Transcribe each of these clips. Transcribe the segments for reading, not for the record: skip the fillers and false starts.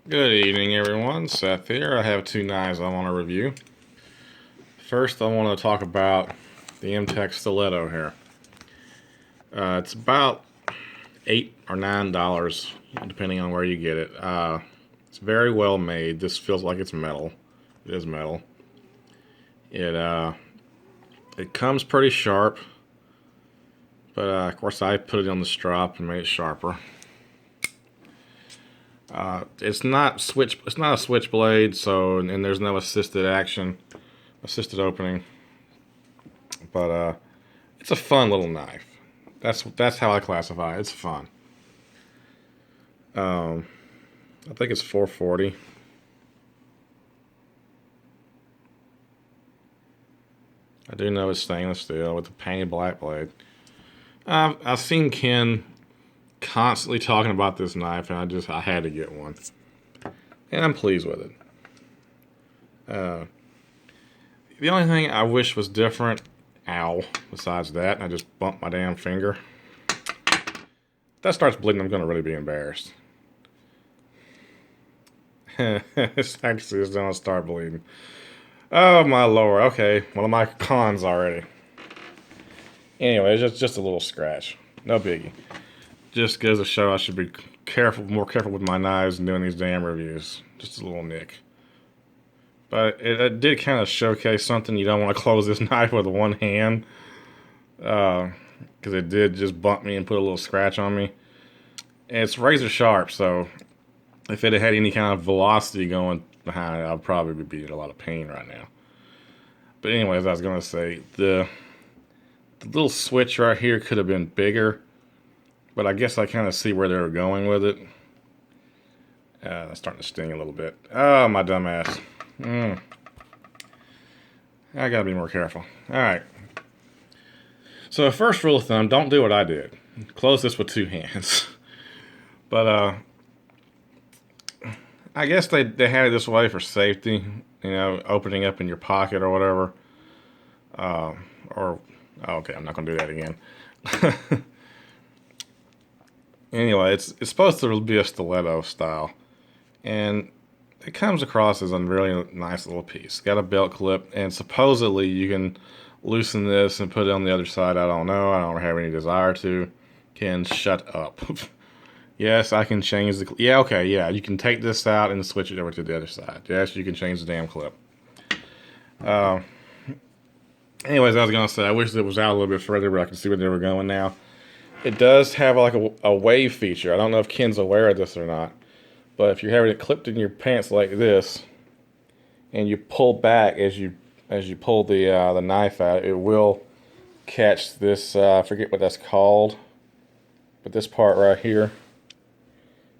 Good evening, everyone. Seth here. I have two knives I want to review. First, I want to talk about the Mtech stiletto here. It's about $8 or $9, depending on where you get it. It's very well made. This feels like it's metal. It is metal. It comes pretty sharp, but of course I put it on the strap and made it sharper. It's not a switchblade, so and there's no assisted opening. But it's a fun little knife. That's how I classify it. It's fun. I think it's 440. I do know it's stainless steel with a painted black blade. I've seen Ken constantly talking about this knife, and I had to get one, and I'm pleased with it. The only thing I wish was different, besides that, I just bumped my damn finger. If that starts bleeding, I'm gonna really be embarrassed. It's actually just gonna start bleeding. Oh my lord. Okay, one of my cons already. Anyway, it's just a little scratch. No biggie. Just goes to show I should be more careful with my knives and doing these damn reviews. Just a little nick. But it did kind of showcase something. You don't want to close this knife with one hand. Because it did just bump me and put a little scratch on me. And it's razor sharp, so if it had any kind of velocity going behind it, I'd probably be in a lot of pain right now. But anyways, I was going to say, the little switch right here could have been bigger. But I guess I kind of see where they were going with it. It's starting to sting a little bit. Oh, my dumb ass. I gotta be more careful. Alright. So, first rule of thumb, don't do what I did. Close this with two hands. But, I guess they had it this way for safety. You know, opening up in your pocket or whatever. Okay, I'm not gonna do that again. Anyway, it's supposed to be a stiletto style, and it comes across as a really nice little piece. Got a belt clip, and supposedly you can loosen this and put it on the other side. I don't know. I don't have any desire to. Can shut up. Yes, I can change the. Yeah, okay, yeah. You can take this out and switch it over to the other side. Yes, you can change the damn clip. Anyways, I was gonna say I wish it was out a little bit further, but I can see where they were going now. It does have like a wave feature. I don't know if Ken's aware of this or not, but if you're having it clipped in your pants like this, and you pull back as you pull the knife out, it will catch this. I forget what that's called, but this part right here,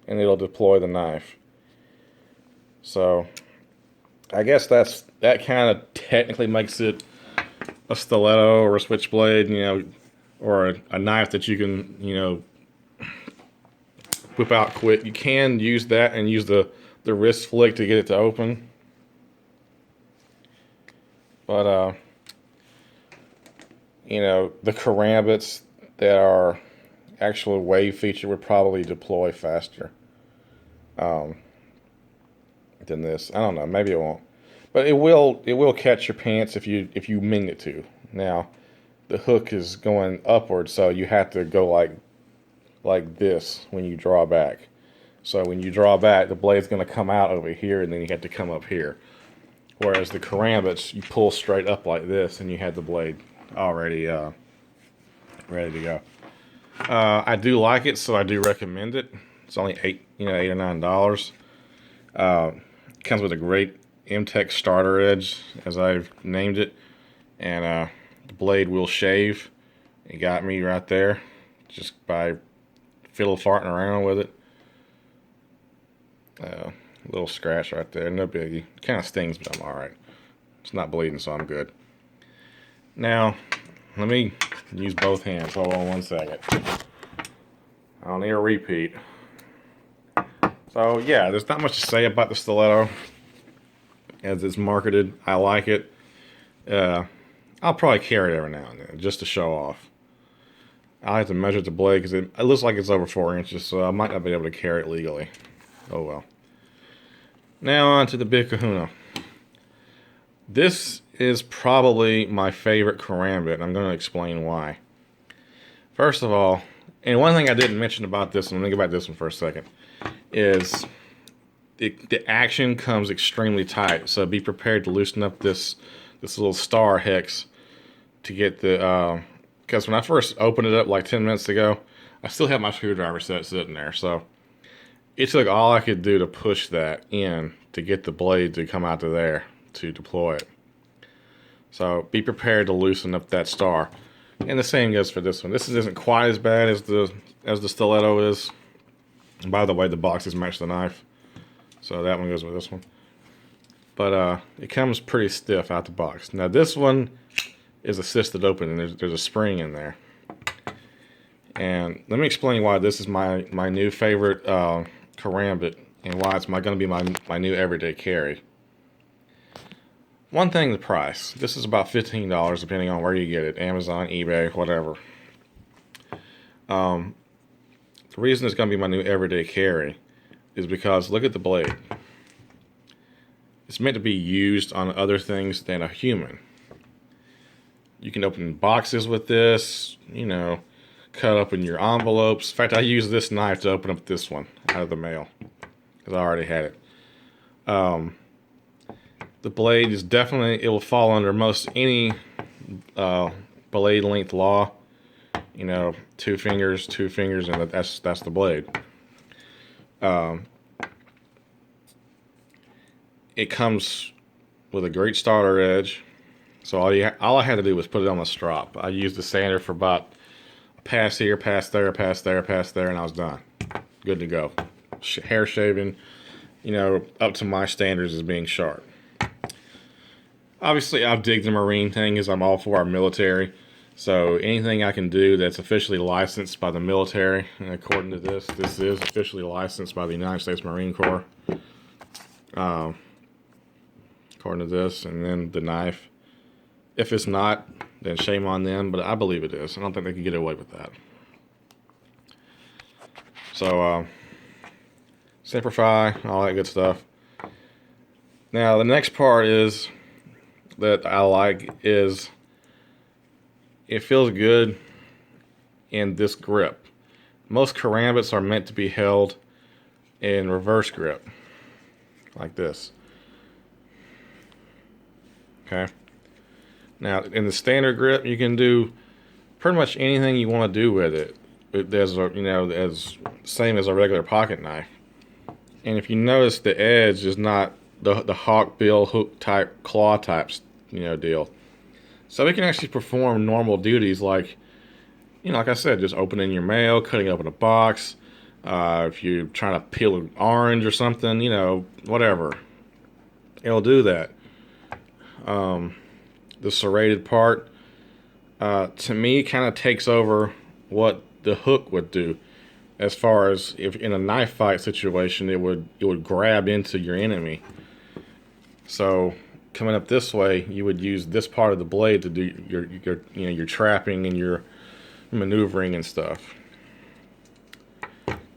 and it'll deploy the knife. So, I guess that kind of technically makes it a stiletto or a switchblade, you know, or a knife that you can, you know, whip out quick. You can use that and use the wrist flick to get it to open. But, you know, the karambits that are actual wave feature would probably deploy faster than this. I don't know. Maybe it won't. But it will catch your pants if you mean it to. Now, the hook is going upward, so you have to go like this when you draw back. So when you draw back, the blade's going to come out over here, and then you have to come up here. Whereas the karambits, you pull straight up like this, and you have the blade already ready to go. I do like it, so I do recommend it. It's only $8 or $9. Comes with a great Mtech starter edge, as I've named it, and the blade will shave. It got me right there just by fiddle farting around with it. Little scratch right there, no biggie. Kind of stings, but I'm alright. It's not bleeding, so I'm good. Now, let me use both hands. Hold on one second. I'll need a repeat. So, yeah, there's not much to say about the stiletto as it's marketed. I like it. I'll probably carry it every now and then just to show off. I'll have to measure the blade because it looks like it's over 4 inches, so I might not be able to carry it legally. Oh well. Now on to the Big Kahuna. This is probably my favorite karambit, and I'm going to explain why. First of all, and one thing I didn't mention about this, and let me go back to this one for a second, is the action comes extremely tight. So be prepared to loosen up this little star hex to get the, because when I first opened it up like 10 minutes ago, I still have my screwdriver set sitting there. So it took all I could do to push that in to get the blade to come out to there to deploy it. So be prepared to loosen up that star. And the same goes for this one. This isn't quite as bad as the stiletto is. And by the way, the boxes match the knife. So that one goes with this one. But it comes pretty stiff out the box. Now this one is assisted opening. There's a spring in there. And let me explain why this is my new favorite karambit and why it's going to be my new everyday carry. One thing, the price. This is about $15 depending on where you get it. Amazon, eBay, whatever. The reason it's going to be my new everyday carry is because look at the blade. It's meant to be used on other things than a human. You can open boxes with this, you know, cut open your envelopes. In fact, I use this knife to open up this one out of the mail because I already had it. The blade is definitely, it will fall under most any blade length law. You know, two fingers, and that's the blade. It comes with a great starter edge. So all I had to do was put it on the strop. I used the sander for about a pass here, pass there, pass there, pass there, and I was done. Good to go. Hair shaving, you know, up to my standards as being sharp. Obviously, I'll dig the Marine thing as I'm all for our military. So anything I can do that's officially licensed by the military, and according to this is officially licensed by the United States Marine Corps. According to this, and then the knife. If it's not, then shame on them, but I believe it is. I don't think they can get away with that. So, simplify, all that good stuff. Now, the next part is that I like is it feels good in this grip. Most karambits are meant to be held in reverse grip, like this. Okay. Now, in the standard grip, you can do pretty much anything you want to do with it. There's as same as a regular pocket knife. And if you notice, the edge is not the hawk bill hook type claw types, deal. So it can actually perform normal duties like, like I said, just opening your mail, cutting open a box. If you're trying to peel an orange or something, whatever, it'll do that. The serrated part, to me, kind of takes over what the hook would do. As far as if in a knife fight situation, it would grab into your enemy. So coming up this way, you would use this part of the blade to do your trapping and your maneuvering and stuff.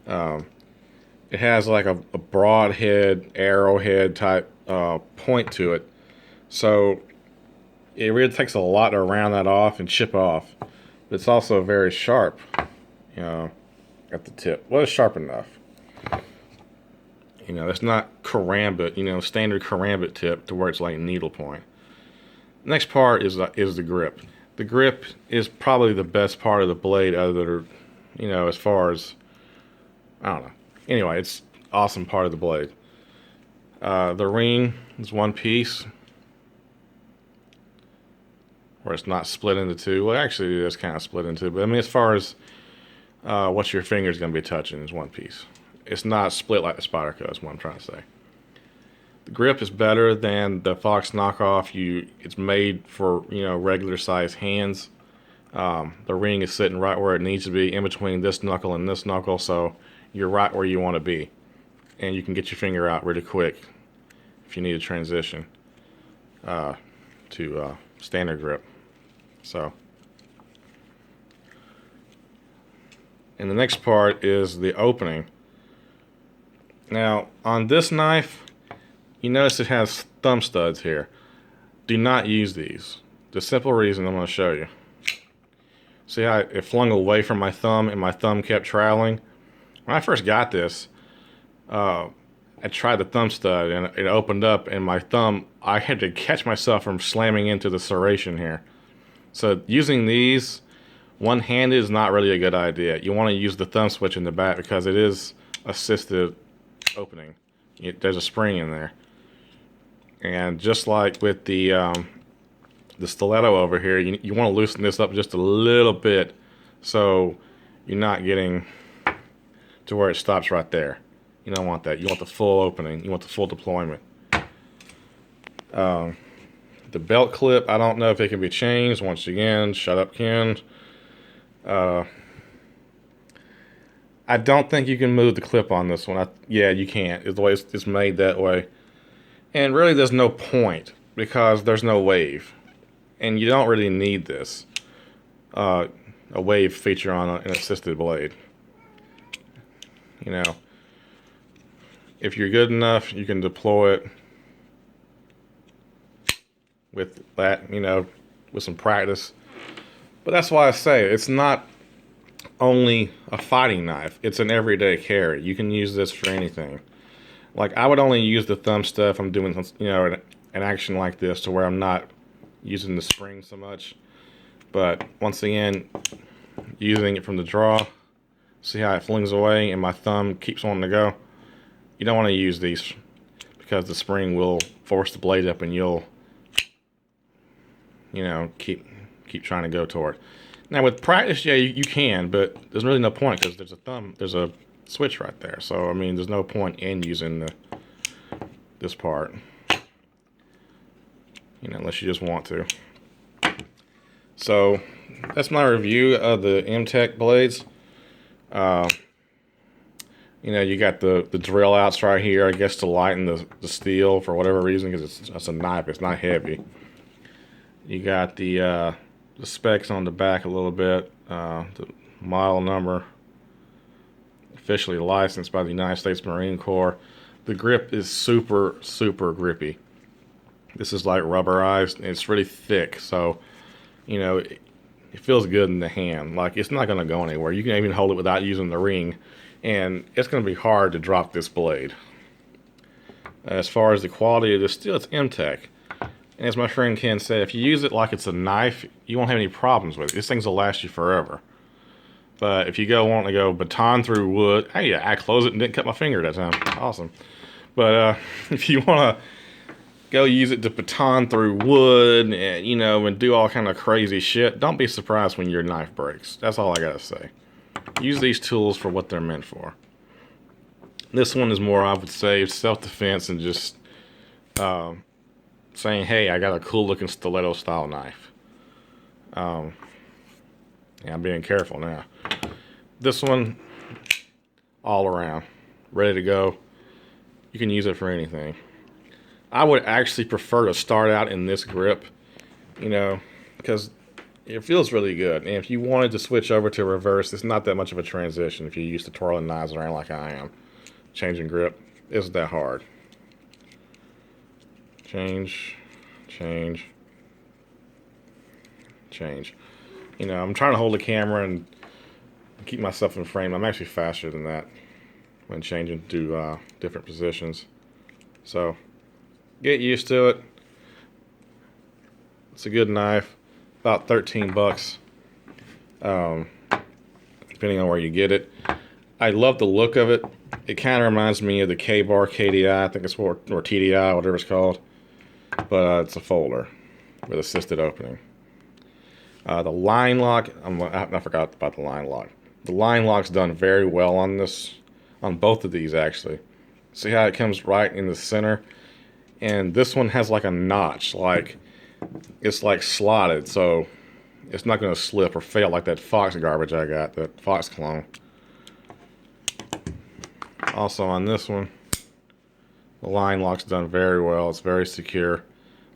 It has like a broadhead, arrowhead type point to it. So it really takes a lot to round that off and chip off. But it's also very sharp, at the tip. Well, it's sharp enough. It's not karambit, standard karambit tip to where it's like needlepoint. Next part is the grip. The grip is probably the best part of the blade other than, as far as, I don't know. Anyway, it's awesome part of the blade. The ring is one piece, where it's not split into two. Well, actually, it is kind of split into two. But I mean, as far as what your finger's going to be touching is one piece. It's not split like the Spyderco is what I'm trying to say. The grip is better than the Fox knockoff. It's made for regular size hands. The ring is sitting right where it needs to be, in between this knuckle and this knuckle, so you're right where you want to be, and you can get your finger out really quick if you need a transition to standard grip. So, and the next part is the opening. Now, on this knife, You notice it has thumb studs here. Do not use these. The simple reason I'm going to show you. See how it flung away from my thumb and my thumb kept traveling? When I first got this, I tried the thumb stud and it opened up, and my thumb, I had to catch myself from slamming into the serration here. So using these one-handed is not really a good idea. You want to use the thumb switch in the back because it is assisted opening. There's a spring in there. And just like with the stiletto over here, you want to loosen this up just a little bit so you're not getting to where it stops right there. You don't want that. You want the full opening. You want the full deployment. The belt clip, I don't know if it can be changed. Once again, shut up, Ken. I don't think you can move the clip on this one. Yeah, you can't. It's the way it's made that way. And really, there's no point because there's no wave. And you don't really need this. A wave feature on an assisted blade. You know, if you're good enough, you can deploy it with that, you know, with some practice. But that's why I say it's not only a fighting knife, it's an everyday carry. You can use this for anything. Like, I would only use the thumb stuff if I'm doing, you know, an action like this to where I'm not using the spring so much. But once again, using it from the draw, see how it flings away and my thumb keeps wanting to go. You don't want to use these because the spring will force the blade up and you'll, you know, keep trying to go toward. Now with practice, yeah, you can, but there's really no point because there's a switch right there. So I mean, there's no point in using this part, you know, unless you just want to. So that's my review of the Mtech blades. You know, you got the drill outs right here, I guess, to lighten the steel for whatever reason, because it's a knife, it's not heavy. You got the specs on the back a little bit, the model number, officially licensed by the United States Marine Corps. The grip is super, super grippy. This is like rubberized, and it's really thick, so, you know, it feels good in the hand. Like, it's not going to go anywhere. You can even hold it without using the ring, and it's going to be hard to drop this blade. As far as the quality of the steel, it's Mtech. And as my friend Ken said, if you use it like it's a knife, you won't have any problems with it. These things will last you forever. But if you want to go baton through wood, hey, I closed it and didn't cut my finger that time. Awesome. But if you want to go use it to baton through wood, and, you know, and do all kind of crazy shit, don't be surprised when your knife breaks. That's all I gotta say. Use these tools for what they're meant for. This one is more, I would say, self-defense and just saying, hey, I got a cool looking stiletto style knife. Yeah, I'm being careful now. This one, all around, ready to go. You can use it for anything. I would actually prefer to start out in this grip, you know, because it feels really good. And if you wanted to switch over to reverse, it's not that much of a transition if you're used to twirling knives around like I am. Changing grip isn't that hard. Change, change, change. You know, I'm trying to hold the camera and keep myself in frame. I'm actually faster than that when changing to different positions. So get used to it. It's a good knife. About 13 bucks, depending on where you get it. I love the look of it. It kind of reminds me of the K-Bar KDI, I think it's or TDI, whatever it's called. But it's a folder with assisted opening. The line lock, I forgot about the line lock. The line lock's done very well on this, on both of these actually. See how it comes right in the center? And this one has like a notch, like it's like slotted, so it's not going to slip or fail like that Fox garbage I got, that Fox clone. Also on this one, the line lock's done very well. It's very secure.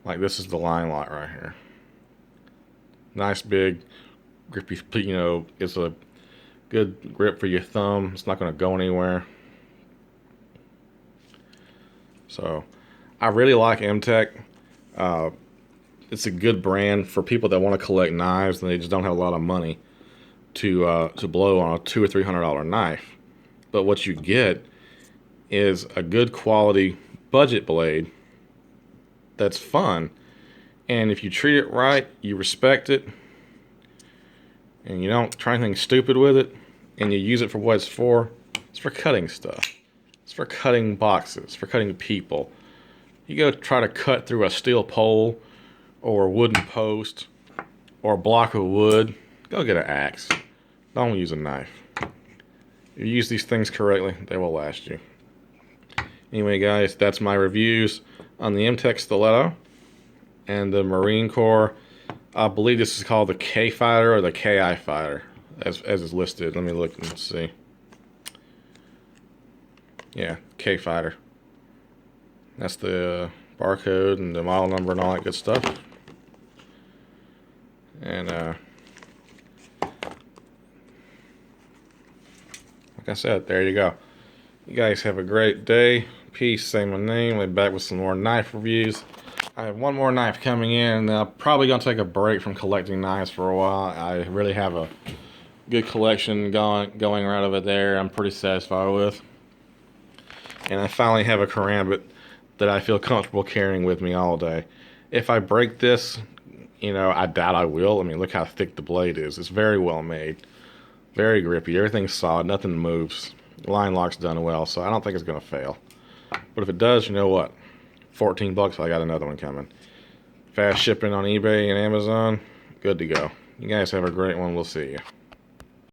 Like, this is the line lock right here. Nice big grippy, you know, it's a good grip for your thumb. It's not going to go anywhere. So I really like Mtech. Uh, it's a good brand for people that want to collect knives and they just don't have a lot of money to blow on a $200 or $300 knife. But what you get is a good quality budget blade that's fun. And if you treat it right, you respect it, and you don't try anything stupid with it, and you use it for what it's for cutting stuff. It's for cutting boxes, for cutting people. You go try to cut through a steel pole or a wooden post or a block of wood, go get an axe. Don't use a knife. If you use these things correctly, they will last you. Anyway, guys, that's my reviews on the Mtech Stiletto and the Marine Corps. I believe this is called the K Fighter or the KI Fighter, as is listed. Let me look and see. Yeah, K Fighter. That's the barcode and the model number and all that good stuff. And like I said, there you go. You guys have a great day. Peace. Say my name. I'll be back with some more knife reviews. I have one more knife coming in, and I'm probably going to take a break from collecting knives for a while. I really have a good collection going right over there. I'm pretty satisfied with. And I finally have a karambit that I feel comfortable carrying with me all day. If I break this, you know, I doubt I will. I mean, look how thick the blade is. It's very well made. Very grippy. Everything's solid. Nothing moves. Line lock's done well, so I don't think it's going to fail. But if it does, you know what? $14, I got another one coming. Fast shipping on eBay and Amazon. Good to go. You guys have a great one. We'll see you.